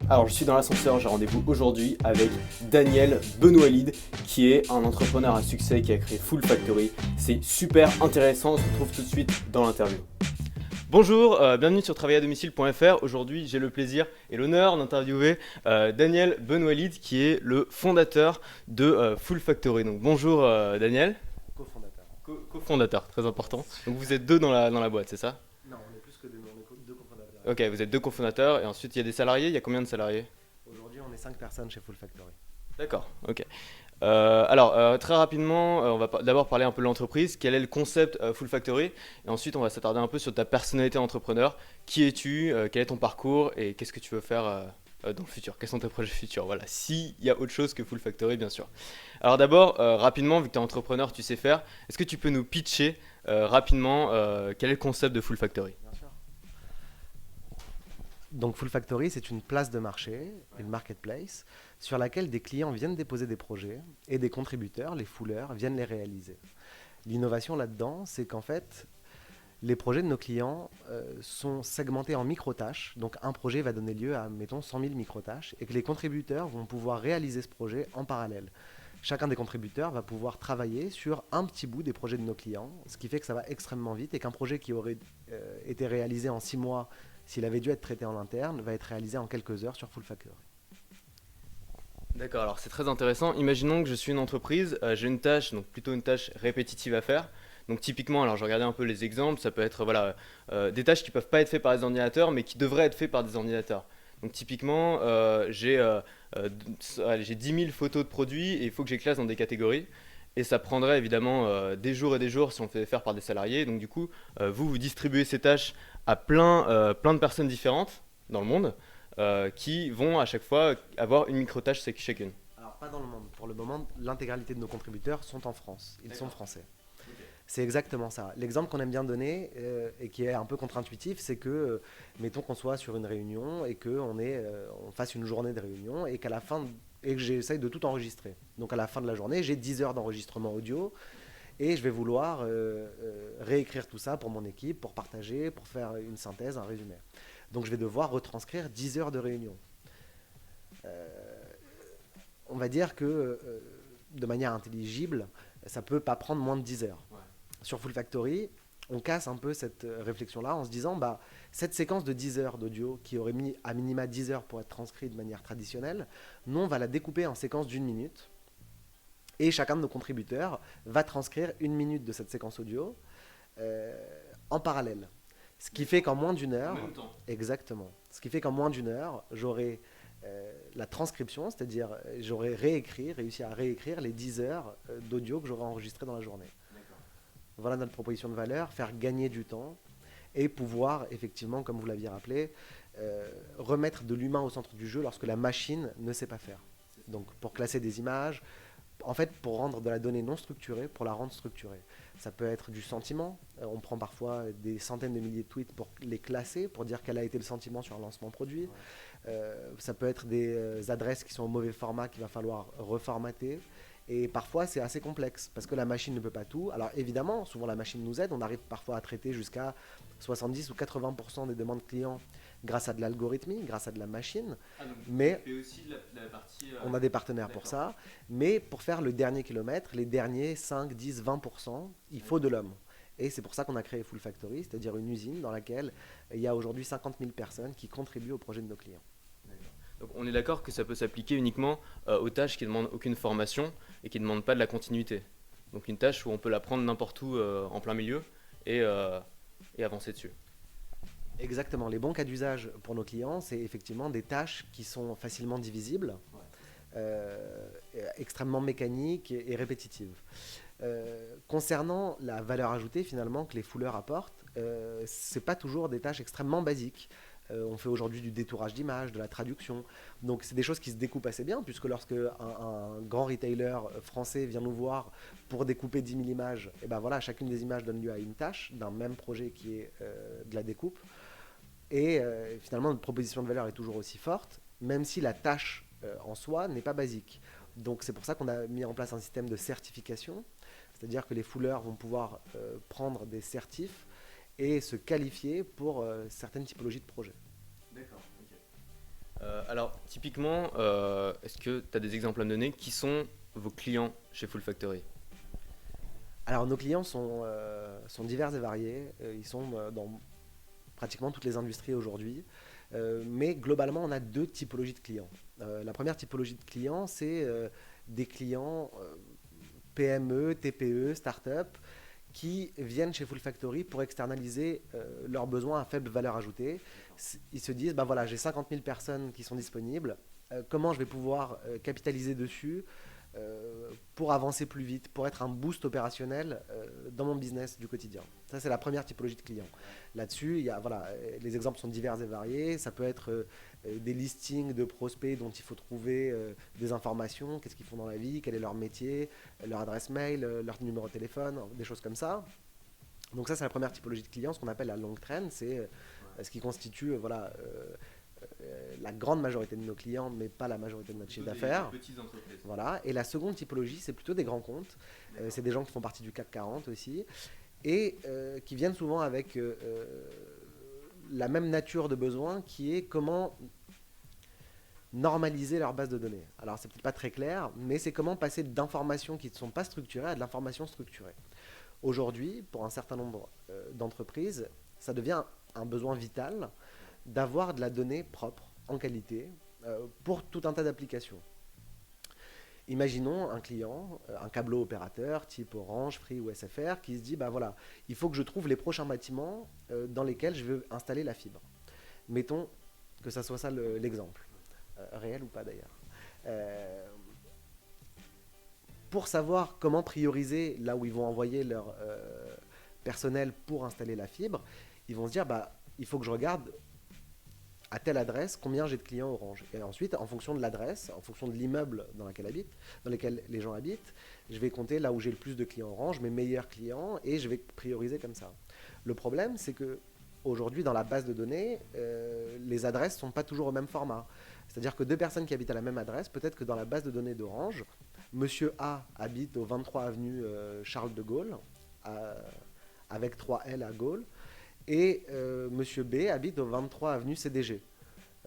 Alors, je suis dans l'ascenseur, j'ai rendez-vous aujourd'hui avec Daniel Benoualid, qui est un entrepreneur à succès qui a créé Full Factory. C'est super intéressant, on se retrouve tout de suite dans l'interview. Bonjour, bienvenue sur travailladomicile.fr. Aujourd'hui, j'ai le plaisir et l'honneur d'interviewer Daniel Benoualid, qui est le fondateur de Full Factory. Donc, bonjour Daniel. Co-fondateur. Co-fondateur, très important. Donc, vous êtes deux dans la boîte, c'est ça? Non, on est plus que deux, mais on est deux cofondateurs. Ok, vous êtes deux cofondateurs et ensuite il y a des salariés. Il y a combien de salariés? Aujourd'hui, on est 5 personnes chez Full Factory. D'accord, ok. Très rapidement, on va d'abord parler un peu de l'entreprise. Quel est le concept Full Factory? Et ensuite, on va s'attarder un peu sur ta personnalité entrepreneur. Qui es-tu? Quel est ton parcours? Et qu'est-ce que tu veux faire dans le futur? Quels sont tes projets futurs? Voilà, s'il y a autre chose que Full Factory, bien sûr. Alors d'abord, rapidement, vu que tu es entrepreneur, tu sais faire, est-ce que tu peux nous pitcher rapidement quel est le concept de Full Factory? Bien sûr. Donc Full Factory, c'est une place de marché, une marketplace, sur laquelle des clients viennent déposer des projets et des contributeurs, les fouleurs, viennent les réaliser. L'innovation là-dedans, c'est qu'en fait, les projets de nos clients sont segmentés en micro-tâches. Donc un projet va donner lieu à, mettons, 100 000 micro-tâches et que les contributeurs vont pouvoir réaliser ce projet en parallèle. Chacun des contributeurs va pouvoir travailler sur un petit bout des projets de nos clients, ce qui fait que ça va extrêmement vite et qu'un projet qui aurait été réalisé en 6 mois, s'il avait dû être traité en interne, va être réalisé en quelques heures sur Full Factory. D'accord, alors c'est très intéressant. Imaginons que je suis une entreprise, j'ai une tâche, donc plutôt une tâche répétitive à faire. Donc typiquement, alors je regardais un peu les exemples, ça peut être voilà, des tâches qui ne peuvent pas être faites par des ordinateurs, mais qui devraient être faites par des ordinateurs. Donc typiquement, j'ai 10 000 photos de produits et il faut que je les classe dans des catégories. Et ça prendrait évidemment des jours et des jours si on le faisait faire par des salariés. Donc du coup, vous distribuez ces tâches à plein de personnes différentes dans le monde qui vont à chaque fois avoir une micro-tâche chacune. Alors pas dans le monde. Pour le moment, l'intégralité de nos contributeurs sont en France. Ils sont D'accord. français. Ok. C'est exactement ça. L'exemple qu'on aime bien donner et qui est un peu contre-intuitif, c'est que, mettons qu'on soit sur une réunion et on fasse une journée de réunion et qu'à la fin, et que j'essaye de tout enregistrer. Donc à la fin de la journée, j'ai 10 heures d'enregistrement audio et je vais vouloir réécrire tout ça pour mon équipe, pour partager, pour faire une synthèse, un résumé. Donc je vais devoir retranscrire 10 heures de réunion. On va dire que de manière intelligible, ça ne peut pas prendre moins de 10 heures. Ouais. Sur Full Factory, on casse un peu cette réflexion-là en se disant, bah, cette séquence de 10 heures d'audio qui aurait mis à minima 10 heures pour être transcrite de manière traditionnelle, nous, on va la découper en séquences d'une minute. Et chacun de nos contributeurs va transcrire une minute de cette séquence audio en parallèle. Ce qui fait qu'en moins d'une En heure, même temps. exactement, ce qui fait qu'en moins d'une heure, j'aurai la transcription, c'est-à-dire j'aurai réussi à réécrire les 10 heures d'audio que j'aurai enregistré dans la journée. D'accord. Voilà notre proposition de valeur, faire gagner du temps et pouvoir, effectivement, comme vous l'aviez rappelé, remettre de l'humain au centre du jeu lorsque la machine ne sait pas faire. Donc pour classer des images, en fait pour rendre de la donnée non structurée, pour la rendre structurée. Ça peut être du sentiment, on prend parfois des centaines de milliers de tweets pour les classer, pour dire quel a été le sentiment sur un lancement produit. Ça peut être des adresses qui sont au mauvais format qu'il va falloir reformater. Et parfois, c'est assez complexe parce que la machine ne peut pas tout. Alors évidemment, souvent la machine nous aide. On arrive parfois à traiter jusqu'à 70 ou 80% des demandes clients grâce à de l'algorithmie, grâce à de la machine. Ah, donc Mais tu fais aussi la partie. on a des partenaires pour ça. Mais pour faire le dernier kilomètre, les derniers 5, 10, 20%, il faut de l'homme. Et c'est pour ça qu'on a créé Full Factory, c'est-à-dire une usine dans laquelle il y a aujourd'hui 50 000 personnes qui contribuent au projet de nos clients. Donc on est d'accord que ça peut s'appliquer uniquement aux tâches qui ne demandent aucune formation et qui ne demandent pas de la continuité. Donc une tâche où on peut la prendre n'importe où en plein milieu et, euh, et avancer dessus. Exactement. Les bons cas d'usage pour nos clients, c'est effectivement des tâches qui sont facilement divisibles, Ouais. extrêmement mécaniques et répétitives. Concernant la valeur ajoutée finalement que les fouleurs apportent, c'est pas toujours des tâches extrêmement basiques. On fait aujourd'hui du détourage d'images, de la traduction. Donc c'est des choses qui se découpent assez bien, puisque lorsque un grand retailer français vient nous voir pour découper 10 000 images, et ben voilà, chacune des images donne lieu à une tâche d'un même projet qui est de la découpe. Et finalement, notre proposition de valeur est toujours aussi forte, même si la tâche en soi n'est pas basique. Donc c'est pour ça qu'on a mis en place un système de certification, c'est-à-dire que les fouleurs vont pouvoir prendre des certifs et se qualifier pour certaines typologies de projets. D'accord. Ok. Alors, typiquement, est-ce que tu as des exemples à me donner? Qui sont vos clients chez Full Factory? Alors nos clients sont divers et variés. Ils sont dans pratiquement toutes les industries aujourd'hui. Mais globalement, on a deux typologies de clients. La première typologie de clients, c'est des clients PME, TPE, start-up qui viennent chez Full Factory pour externaliser leurs besoins à faible valeur ajoutée. Ils se disent, bah voilà, j'ai 50 000 personnes qui sont disponibles, comment je vais pouvoir capitaliser dessus pour avancer plus vite, pour être un boost opérationnel dans mon business du quotidien. Ça, c'est la première typologie de clients. Là-dessus, voilà, les exemples sont divers et variés. Ça peut être des listings de prospects dont il faut trouver des informations, qu'est-ce qu'ils font dans la vie, quel est leur métier, leur adresse mail, leur numéro de téléphone, des choses comme ça. Donc ça, c'est la première typologie de clients, ce qu'on appelle la long trend. C'est ce qui constitue voilà, la grande majorité de nos clients, mais pas la majorité de notre chiffre d'affaires. Petites entreprises. Voilà. Et la seconde typologie, c'est plutôt des grands comptes. C'est des gens qui font partie du CAC 40 aussi, et qui viennent souvent avec la même nature de besoin, qui est comment normaliser leur base de données. Alors c'est peut-être pas très clair, mais c'est comment passer d'informations qui ne sont pas structurées à de l'information structurée. Aujourd'hui, pour un certain nombre d'entreprises, ça devient un besoin vital d'avoir de la donnée propre, en qualité, pour tout un tas d'applications. Imaginons un client, un câbleau opérateur type Orange, Free ou SFR, qui se dit, bah voilà, il faut que je trouve les prochains bâtiments dans lesquels je veux installer la fibre. Mettons que ça soit ça l'exemple, réel ou pas d'ailleurs. Pour savoir comment prioriser là où ils vont envoyer leur personnel pour installer la fibre, ils vont se dire, bah, il faut que je regarde à telle adresse combien j'ai de clients Orange. Et ensuite, en fonction de l'adresse, en fonction de l'immeuble dans lequel les gens habitent, je vais compter là où j'ai le plus de clients Orange, mes meilleurs clients, et je vais prioriser comme ça. Le problème, c'est que aujourd'hui, dans la base de données, les adresses ne sont pas toujours au même format. C'est-à-dire que deux personnes qui habitent à la même adresse, peut-être que dans la base de données d'Orange, Monsieur A habite au 23 avenue Charles de Gaulle, avec 3 L à Gaulle, et Monsieur B habite au 23 avenue CDG.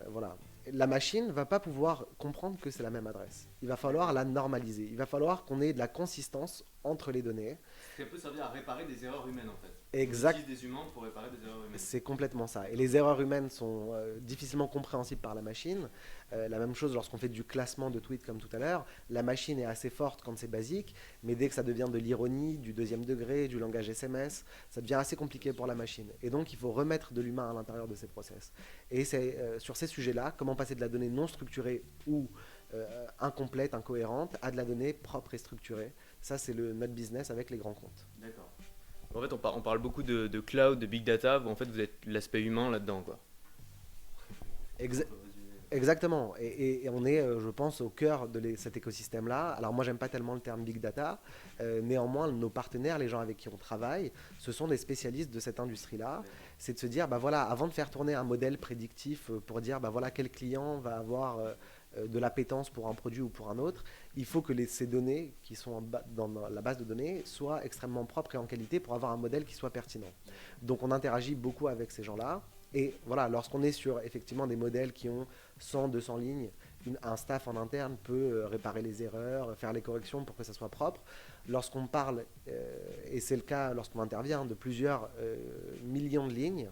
Voilà. La machine ne va pas pouvoir comprendre que c'est la même adresse. Il va falloir la normaliser. Il va falloir qu'on ait de la consistance entre les données. Ça peut servir à réparer des erreurs humaines en fait. Exact. On utilise des humains pour réparer des erreurs humaines. C'est complètement ça. Et les erreurs humaines sont difficilement compréhensibles par la machine. La même chose lorsqu'on fait du classement de tweets comme tout à l'heure. La machine est assez forte quand c'est basique, mais dès que ça devient de l'ironie, du deuxième degré, du langage SMS, ça devient assez compliqué pour la machine. Et donc il faut remettre de l'humain à l'intérieur de ces process. Et c'est sur ces sujets-là, comment passer de la donnée non structurée ou incomplète, incohérente, à de la donnée propre et structurée. Ça, c'est notre business avec les grands comptes. D'accord. En fait, on parle beaucoup de cloud, de big data. En fait, vous êtes l'aspect humain là-dedans, quoi. Exactement. Et on est, je pense, au cœur de cet écosystème-là. Alors moi, j'aime pas tellement le terme big data. Néanmoins, nos partenaires, les gens avec qui on travaille, ce sont des spécialistes de cette industrie-là. C'est de se dire, bah voilà, avant de faire tourner un modèle prédictif pour dire, bah voilà, quel client va avoir de l'appétence pour un produit ou pour un autre, il faut que ces données qui sont dans la base de données soient extrêmement propres et en qualité pour avoir un modèle qui soit pertinent. Donc on interagit beaucoup avec ces gens-là. Et voilà, lorsqu'on est sur effectivement des modèles qui ont 100, 200 lignes, un staff en interne peut réparer les erreurs, faire les corrections pour que ça soit propre. Lorsqu'on parle, et c'est le cas lorsqu'on intervient, de plusieurs millions de lignes,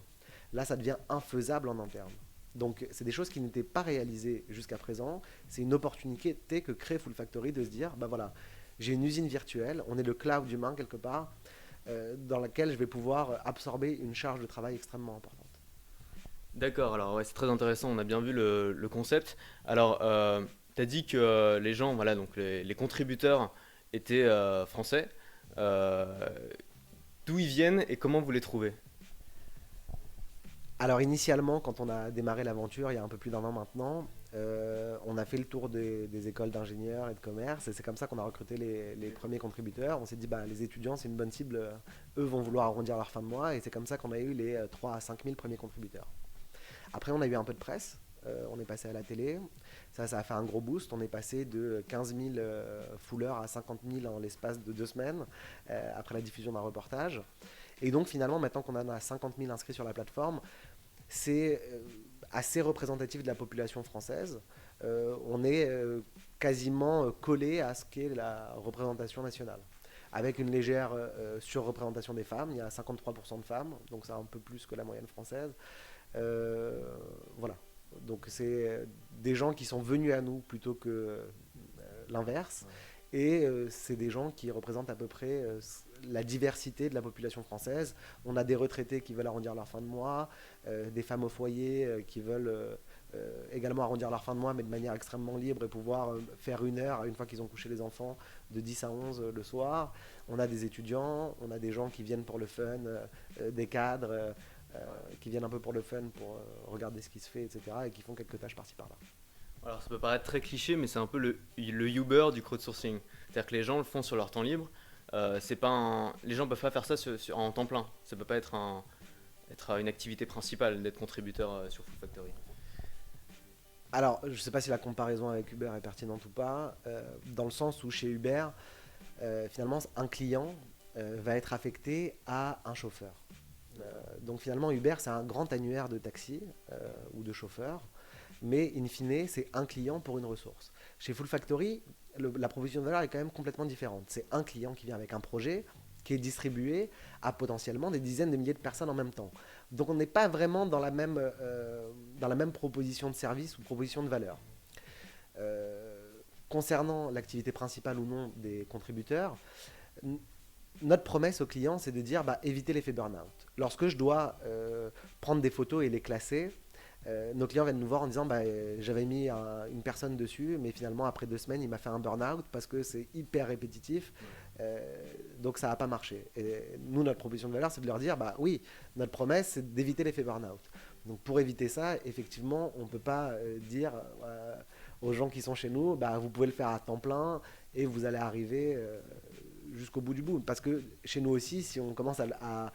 là ça devient infaisable en interne. Donc c'est des choses qui n'étaient pas réalisées jusqu'à présent. C'est une opportunité que crée Full Factory de se dire, bah voilà, j'ai une usine virtuelle, on est le cloud humain quelque part, dans laquelle je vais pouvoir absorber une charge de travail extrêmement importante. D'accord, alors ouais, c'est très intéressant, on a bien vu le concept. Alors, tu as dit que les gens, voilà, donc les contributeurs étaient français. Euh, D'où ils viennent et comment vous les trouvez? Alors initialement, quand on a démarré l'aventure, il y a un peu plus d'un an maintenant, on a fait le tour des écoles d'ingénieurs et de commerce, et c'est comme ça qu'on a recruté les premiers contributeurs. On s'est dit, bah, les étudiants, c'est une bonne cible, eux vont vouloir arrondir leur fin de mois, et c'est comme ça qu'on a eu les 3 à 5 000 premiers contributeurs. Après, on a eu un peu de presse, on est passé à la télé, ça a fait un gros boost, on est passé de 15 000 fouleurs à 50 000 en l'espace de 2 semaines, après la diffusion d'un reportage. Et donc finalement, maintenant qu'on en a 50 000 inscrits sur la plateforme, c'est assez représentatif de la population française. On est quasiment collé à ce qu'est la représentation nationale. Avec une légère surreprésentation des femmes, il y a 53% de femmes, donc c'est un peu plus que la moyenne française. Voilà. Donc c'est des gens qui sont venus à nous plutôt que l'inverse. Ouais. Et c'est des gens qui représentent à peu près la diversité de la population française. On a des retraités qui veulent arrondir leur fin de mois, des femmes au foyer qui veulent également arrondir leur fin de mois, mais de manière extrêmement libre et pouvoir faire 1 heure une fois qu'ils ont couché les enfants, de 10 à 11 le soir. On a des étudiants, on a des gens qui viennent pour le fun, des cadres qui viennent un peu pour le fun, pour regarder ce qui se fait, etc. et qui font quelques tâches par-ci par-là. Alors ça peut paraître très cliché, mais c'est un peu le Uber du crowdsourcing. C'est-à-dire que les gens le font sur leur temps libre. C'est pas les gens ne peuvent pas faire ça en temps plein. Ça ne peut pas être une activité principale d'être contributeur sur Full Factory. Alors, je ne sais pas si la comparaison avec Uber est pertinente ou pas, dans le sens où chez Uber, finalement, un client va être affecté à un chauffeur. Donc finalement, Uber, c'est un grand annuaire de taxis ou de chauffeurs. Mais in fine, c'est un client pour une ressource. Chez Full Factory, la proposition de valeur est quand même complètement différente. C'est un client qui vient avec un projet qui est distribué à potentiellement des dizaines de milliers de personnes en même temps. Donc on n'est pas vraiment dans la même proposition de service ou proposition de valeur. Concernant l'activité principale ou non des contributeurs, notre promesse aux clients, c'est de dire évitez l'effet burn-out. Lorsque je dois prendre des photos et les classer, nos clients viennent nous voir en disant j'avais mis une personne dessus, mais finalement après 2 semaines il m'a fait un burn-out parce que c'est hyper répétitif, donc ça n'a pas marché. Et nous, notre proposition de valeur, c'est de leur dire oui, notre promesse, c'est d'éviter l'effet burn-out. Donc pour éviter ça, effectivement, on ne peut pas dire aux gens qui sont chez nous vous pouvez le faire à temps plein et vous allez arriver jusqu'au bout du bout. Parce que chez nous aussi, si on commence à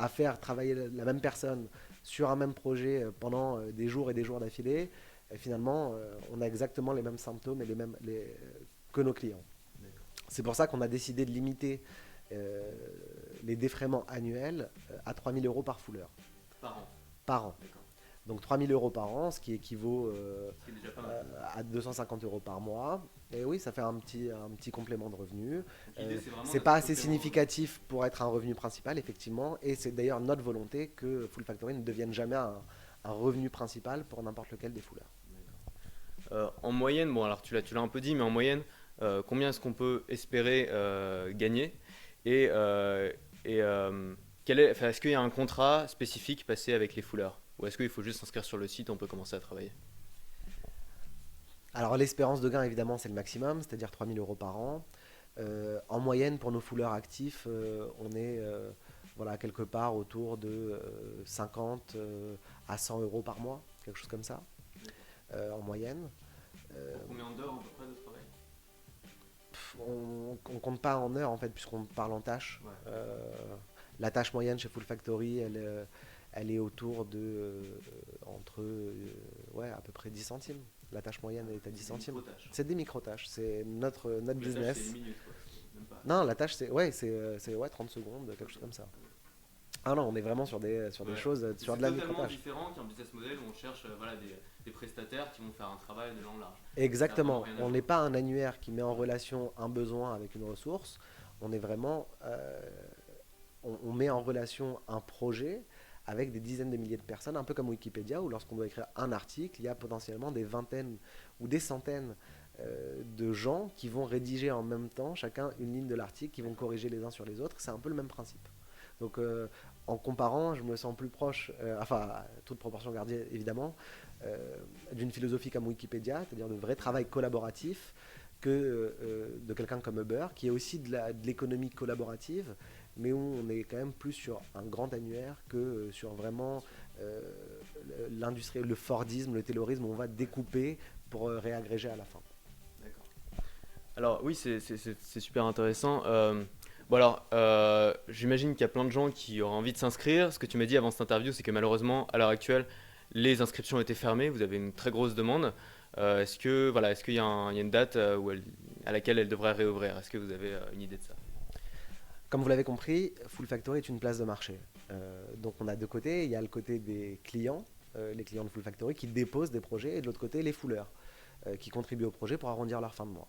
faire travailler la même personne sur un même projet pendant des jours et des jours d'affilée, finalement, on a exactement les mêmes symptômes et que nos clients. C'est pour ça qu'on a décidé de limiter les défraiements annuels à 3 000 € par fouleur. Par an. Donc 3 000 € par an, ce qui équivaut à 250 € par mois. Et oui, ça fait un petit complément de revenu. C'est pas assez significatif pour être un revenu principal, effectivement. Et c'est d'ailleurs notre volonté que Full Factory ne devienne jamais un revenu principal pour n'importe lequel des fouleurs. En moyenne, bon alors tu l'as un peu dit, mais en moyenne, combien est-ce qu'on peut espérer gagner et est-ce qu'il y a un contrat spécifique passé avec les fouleurs? Ou est-ce qu'il faut juste s'inscrire sur le site et on peut commencer à travailler? Alors l'espérance de gain, évidemment, c'est le maximum, c'est-à-dire 3 000 € par an. En moyenne, pour nos fouleurs actifs, on est quelque part autour de 50 à 100 € par mois, quelque chose comme ça, en moyenne. Pour combien d'heures à peu près de travail? On ne compte pas en heures, en fait, puisqu'on parle en tâches. Ouais. La tâche moyenne chez Full Factory, elle est autour de entre à peu près 10 centimes. La tâche moyenne est à 10 centimes. C'est des micro-tâches. C'est notre business. C'est une minute, quoi. Même pas. Non, la tâche, c'est 30 secondes, quelque chose comme ça. Ah non, on est vraiment sur des choses, sur de la micro-tâche. C'est totalement différent qu'un business model où on cherche des prestataires qui vont faire un travail de long large. Exactement. On n'est pas un annuaire qui met en relation un besoin avec une ressource. On est vraiment... on met en relation un projet avec des dizaines de milliers de personnes, un peu comme Wikipédia, où lorsqu'on doit écrire un article, il y a potentiellement des vingtaines ou des centaines de gens qui vont rédiger en même temps, chacun une ligne de l'article, qui vont corriger les uns sur les autres. C'est un peu le même principe. Donc en comparant, je me sens plus proche, toute proportion gardée évidemment, d'une philosophie comme Wikipédia, c'est-à-dire de vrai travail collaboratif, que de quelqu'un comme Uber, qui est aussi de l'économie collaborative, mais où on est quand même plus sur un grand annuaire que sur vraiment l'industrie, le Fordisme, le Taylorisme, où on va découper pour réagréger à la fin. D'accord. Alors oui, c'est super intéressant. J'imagine qu'il y a plein de gens qui auraient envie de s'inscrire. Ce que tu m'as dit avant cette interview, c'est que malheureusement, à l'heure actuelle, les inscriptions ont été fermées. Vous avez une très grosse demande. Est-ce qu'il y a une date à laquelle elle devrait réouvrir? Est-ce que vous avez une idée de ça? Comme vous l'avez compris, Full Factory est une place de marché. Donc on a deux côtés. Il y a le côté des clients les clients de Full Factory qui déposent des projets, et de l'autre côté, les fouleurs qui contribuent au projet pour arrondir leur fin de mois.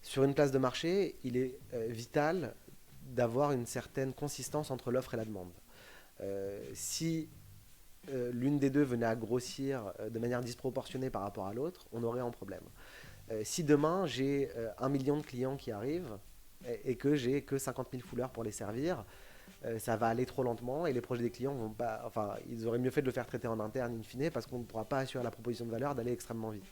Sur une place de marché, il est vital d'avoir une certaine consistance entre l'offre et la demande. Si l'une des deux venait à grossir de manière disproportionnée par rapport à l'autre, on aurait un problème. Si demain j'ai 1 million de clients qui arrivent et que j'ai que 50 000 fouleurs pour les servir, ça va aller trop lentement et les projets des clients vont pas, enfin, ils auraient mieux fait de le faire traiter en interne in fine parce qu'on ne pourra pas assurer la proposition de valeur d'aller extrêmement vite.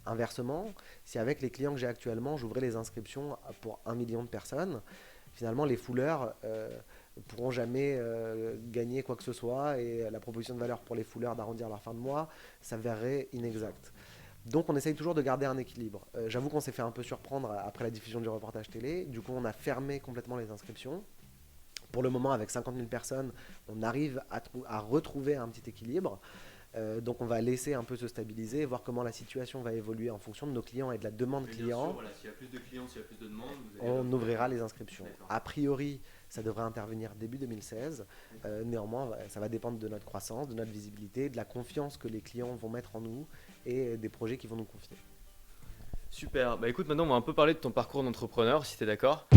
Inversement, si avec les clients que j'ai actuellement, j'ouvrais les inscriptions pour 1 million de personnes, finalement les fouleurs ne pourront jamais gagner quoi que ce soit et la proposition de valeur pour les fouleurs d'arrondir leur fin de mois s'avérerait inexacte. Donc on essaye toujours de garder un équilibre. J'avoue qu'on s'est fait un peu surprendre après la diffusion du reportage télé. Du coup, on a fermé complètement les inscriptions. Pour le moment, avec 50 000 personnes, on arrive à retrouver un petit équilibre. Donc on va laisser un peu se stabiliser, voir comment la situation va évoluer en fonction de nos clients et de la demande client. Voilà, s'il y a plus de clients, s'il y a plus de demandes, on ouvrira les inscriptions. A priori, ça devrait intervenir début 2016. Néanmoins, ça va dépendre de notre croissance, de notre visibilité, de la confiance que les clients vont mettre en nous et des projets qu'ils vont nous confier. Super. Bah écoute, maintenant on va un peu parler de ton parcours d'entrepreneur, si tu es d'accord.